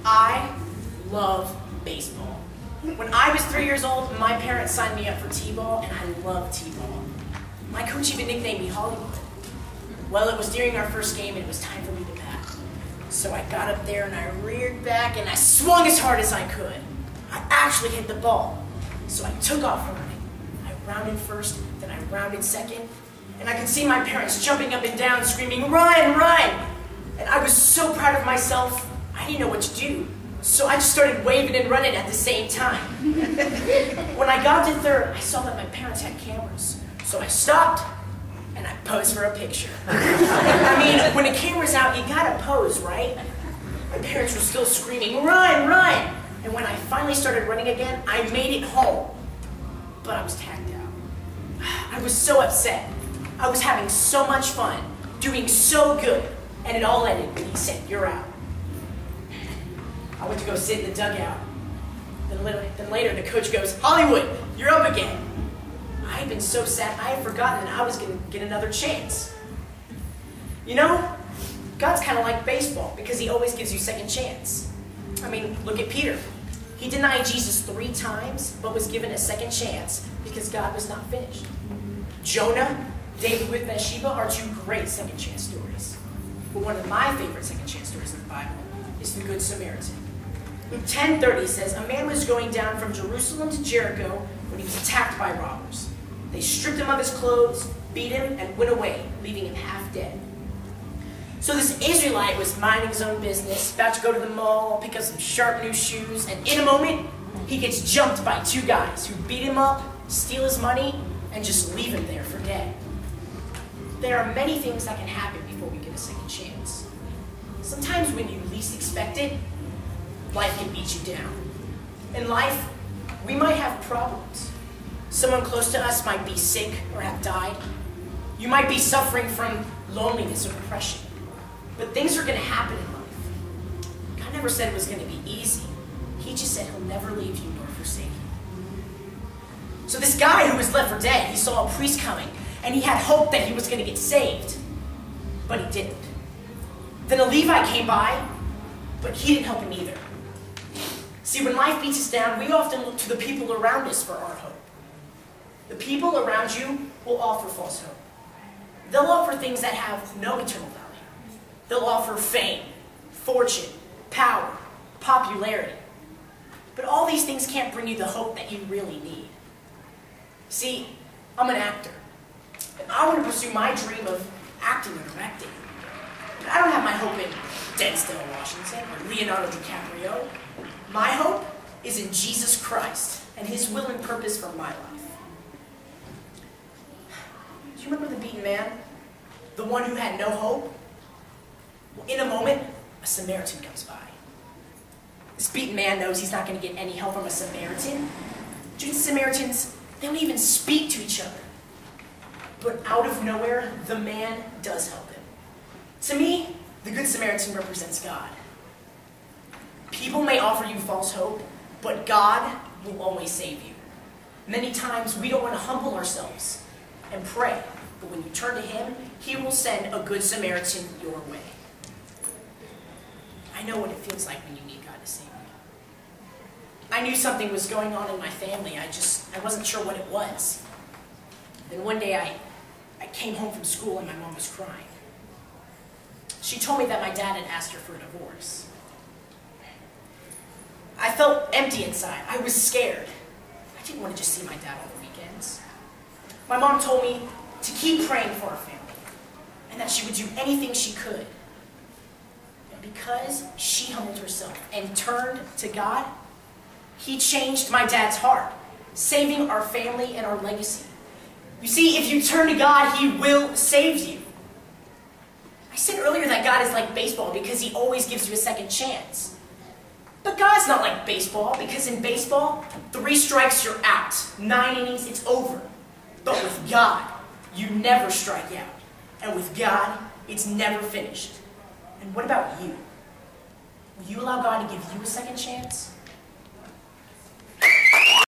I love baseball. When I was 3 years old, my parents signed me up for t-ball, and I love t-ball. My coach even nicknamed me Hollywood. Well, it was during our first game, and it was time for me to bat. So I got up there, and I reared back, and I swung as hard as I could. I actually hit the ball. So I took off running. I rounded first, then I rounded second, and I could see my parents jumping up and down, screaming, "Run, run!" And I was so proud of myself, I didn't know what to do. So I just started waving and running at the same time. When I got to third, I saw that my parents had cameras. So I stopped, and I posed for a picture. I mean, when a camera's out, you gotta pose, right? My parents were still screaming, "Run, run!" And when I finally started running again, I made it home. But I was tagged out. I was so upset. I was having so much fun, doing so good, and it all ended when he said, "You're out." I went to go sit in the dugout. Then later the coach goes, "Hollywood, you're up again." I had been so sad, I had forgotten that I was going to get another chance. You know, God's kind of like baseball because he always gives you second chance. I mean, look at Peter. He denied Jesus 3 times, but was given a second chance because God was not finished. Jonah, David with Bathsheba are 2 great second chance stories. But one of my favorite second chance stories in the Bible is the Good Samaritan. Luke 10:30 says, a man was going down from Jerusalem to Jericho when he was attacked by robbers. They stripped him of his clothes, beat him, and went away, leaving him half dead. So this Israelite was minding his own business, about to go to the mall, pick up some sharp new shoes, and in a moment, he gets jumped by 2 guys who beat him up, steal his money, and just leave him there for dead. There are many things that can happen before we get a second chance. Sometimes when you least expect it, life can beat you down. In life, we might have problems. Someone close to us might be sick or have died. You might be suffering from loneliness or depression. But things are going to happen in life. God never said it was going to be easy. He just said he'll never leave you nor forsake you. So this guy who was left for dead, he saw a priest coming, and he had hope that he was going to get saved. But he didn't. Then a Levite came by, but he didn't help him either. See, when life beats us down, we often look to the people around us for our hope. The people around you will offer false hope. They'll offer things that have no eternal value. They'll offer fame, fortune, power, popularity. But all these things can't bring you the hope that you really need. See, I'm an actor. And I want to pursue my dream of acting or directing. But I don't have my hope in Denzel Washington or Leonardo DiCaprio. My hope is in Jesus Christ and his will and purpose for my life. Do you remember the beaten man? The one who had no hope? Well, in a moment, a Samaritan comes by. This beaten man knows he's not going to get any help from a Samaritan. Jews and Samaritans, they don't even speak to each other. But out of nowhere, the man does help him. To me, the Good Samaritan represents God. People may offer you false hope, but God will always save you. Many times we don't want to humble ourselves and pray, but when you turn to him, he will send a Good Samaritan your way. I know what it feels like when you need God to save you. I knew something was going on in my family. I wasn't sure what it was. Then one day I came home from school and my mom was crying. She told me that my dad had asked her for a divorce. I felt empty inside. I was scared. I didn't want to just see my dad on the weekends. My mom told me to keep praying for our family and that she would do anything she could. And because she humbled herself and turned to God, he changed my dad's heart, saving our family and our legacy. You see, if you turn to God, he will save you. I said earlier that God is like baseball because he always gives you a second chance. But God's not like baseball because in baseball, 3 strikes, you're out. 9 innings, it's over. But with God, you never strike out. And with God, it's never finished. And what about you? Will you allow God to give you a second chance?